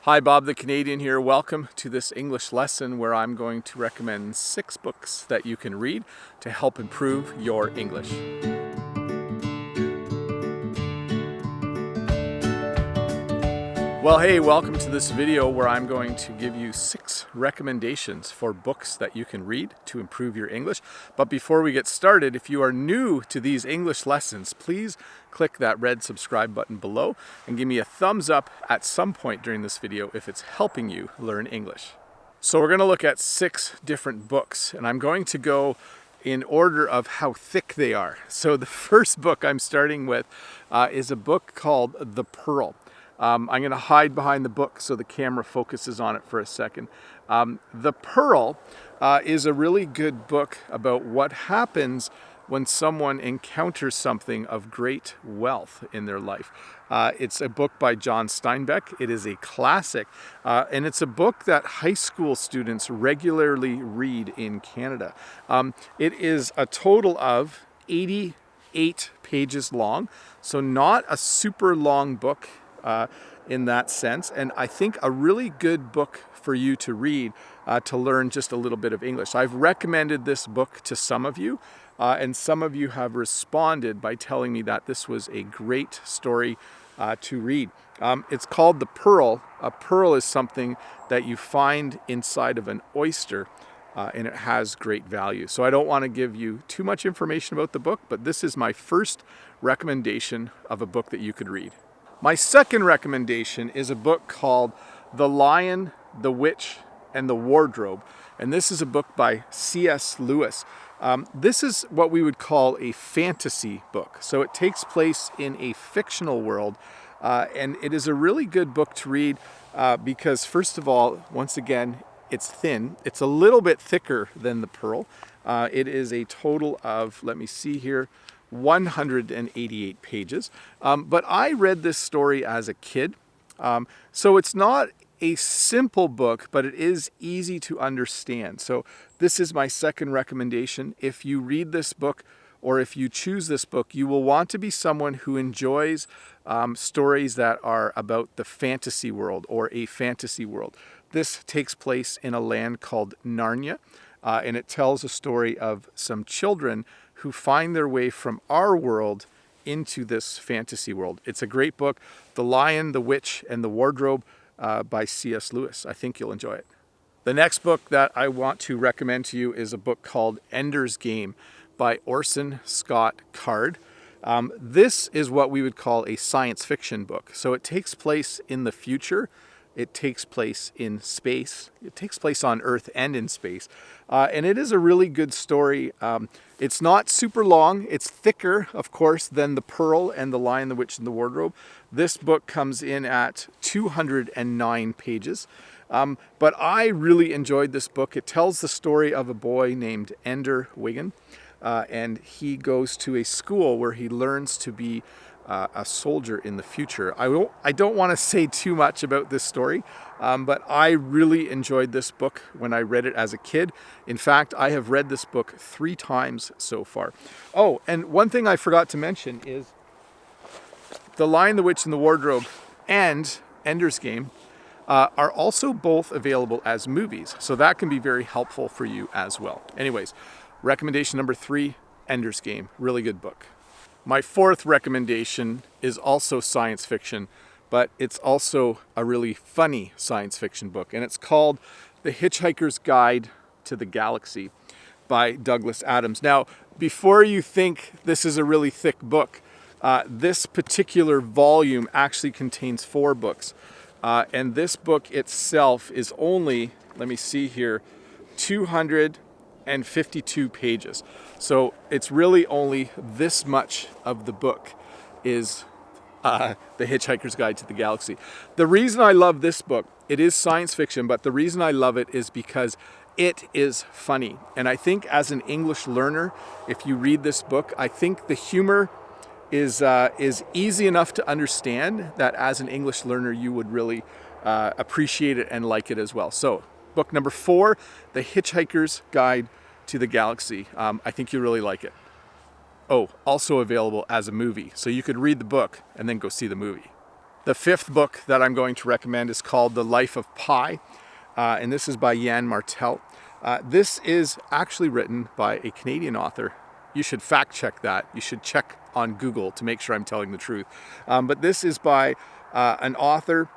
Hi, Bob the Canadian here. Welcome to this English lesson where I'm going to recommend 6 books that you can read to help improve your English. Well, hey, welcome to this video where I'm going to give you 6 recommendations for books that you can read to improve your English. But before we get started, if you are new to these English lessons, please click that red subscribe button below and give me a thumbs up at some point during this video if it's helping you learn English. So we're going to look at 6 different books, and I'm going to go in order of how thick they are. So the first book I'm starting with is a book called The Pearl. I'm going to hide behind the book so the camera focuses on it for a second. The Pearl is a really good book about what happens when someone encounters something of great wealth in their life. It's a book by John Steinbeck. It is a classic, and it's a book that high school students regularly read in Canada. It is a total of 88 pages long, so not a super long book in that sense, and I think a really good book for you to read to learn just a little bit of English. I've recommended this book to some of you, and some of you have responded by telling me that this was a great story to read. It's called The Pearl. A pearl is something that you find inside of an oyster, and it has great value. So I don't want to give you too much information about the book, but this is my first recommendation of a book that you could read. My second recommendation is a book called The Lion, the Witch, and the Wardrobe. And this is a book by C.S. Lewis. This is what we would call a fantasy book. So it takes place in a fictional world. And it is a really good book to read because, first of all, once again, it's thin. It's a little bit thicker than The Pearl. It is a total of, let me see here, 188 pages. But I read this story as a kid. So it's not a simple book, but it is easy to understand. So this is my second recommendation. If you read this book or if you choose this book, you will want to be someone who enjoys stories that are about the fantasy world or a fantasy world. This takes place in a land called Narnia, and it tells a story of some children who find their way from our world into this fantasy world. It's a great book, The Lion, the Witch, and the Wardrobe by C.S. Lewis. I think you'll enjoy it. The next book that I want to recommend to you is a book called Ender's Game by Orson Scott Card. This is what we would call a science fiction book. So it takes place in the future. It takes place in space. It takes place on Earth and in space. And it is a really good story. It's not super long. It's thicker, of course, than The Pearl and The Lion, the Witch, and the Wardrobe. This book comes in at 209 pages. But I really enjoyed this book. It tells the story of a boy named Ender Wiggin. And he goes to a school where he learns to be a soldier in the future. I don't want to say too much about this story, but I really enjoyed this book when I read it as a kid. In fact, I have read this book 3 times so far. Oh, and one thing I forgot to mention is The Lion, the Witch, and the Wardrobe and Ender's Game are also both available as movies, so that can be very helpful for you as well. Anyways, recommendation number 3, Ender's Game. Really good book. My fourth recommendation is also science fiction, but it's also a really funny science fiction book, and it's called The Hitchhiker's Guide to the Galaxy by Douglas Adams. Now, before you think this is a really thick book, this particular volume actually contains 4 books, and this book itself is only, let me see here, 252 pages. So it's really only this much of the book is The Hitchhiker's Guide to the Galaxy. The reason I love this book, it is science fiction, but the reason I love it is because it is funny. And I think as an English learner, if you read this book, I think the humor is easy enough to understand that as an English learner, you would really appreciate it and like it as well. So book number 4, The Hitchhiker's Guide to the Galaxy. I think you'll really like it. Oh, also available as a movie. So you could read the book and then go see the movie. The fifth book that I'm going to recommend is called The Life of Pi, and this is by Yann Martel. This is actually written by a Canadian author. You should fact check that. You should check on Google to make sure I'm telling the truth. But this is by an author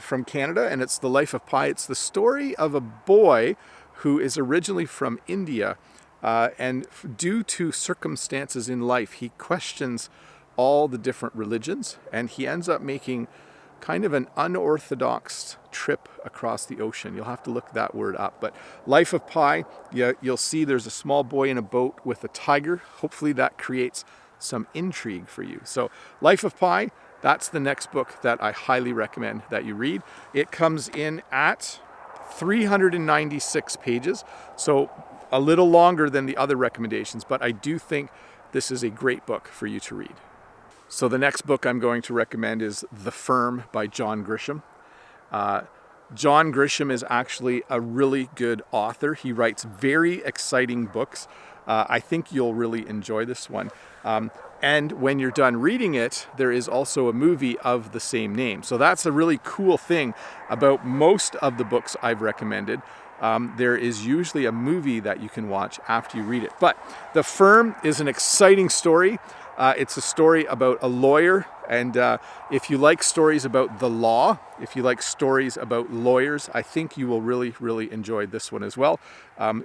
from Canada, and it's The Life of Pi. It's the story of a boy who is originally from India, and due to circumstances in life, he questions all the different religions, and he ends up making kind of an unorthodox trip across the ocean. You'll have to look that word up. But Life of Pi, you'll see there's a small boy in a boat with a tiger. Hopefully that creates some intrigue for you. So Life of Pi, that's the next book that I highly recommend that you read. It comes in at 396 pages, so a little longer than the other recommendations, but I do think this is a great book for you to read. So the next book I'm going to recommend is The Firm by John Grisham. John Grisham is actually a really good author. He writes very exciting books. I think you'll really enjoy this one. And when you're done reading it, there is also a movie of the same name. So that's a really cool thing about most of the books I've recommended. There is usually a movie that you can watch after you read it. But The Firm is an exciting story. It's a story about a lawyer, and if you like stories about the law, if you like stories about lawyers, I think you will really, really enjoy this one as well.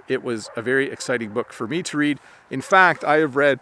It was a very exciting book for me to read. In fact, I have read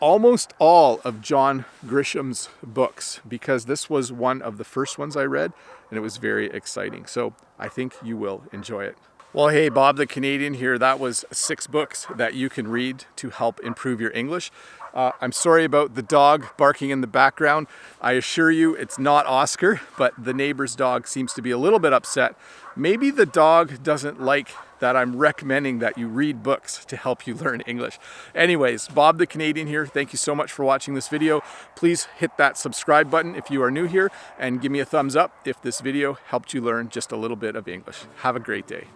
almost all of John Grisham's books because this was one of the first ones I read, and it was very exciting. So I think you will enjoy it. Well, hey, Bob the Canadian here. That was 6 books that you can read to help improve your English. I'm sorry about the dog barking in the background. I assure you it's not Oscar, but the neighbor's dog seems to be a little bit upset. Maybe the dog doesn't like that I'm recommending that you read books to help you learn English. Anyways, Bob the Canadian here. Thank you so much for watching this video. Please hit that subscribe button if you are new here, and give me a thumbs up if this video helped you learn just a little bit of English. Have a great day.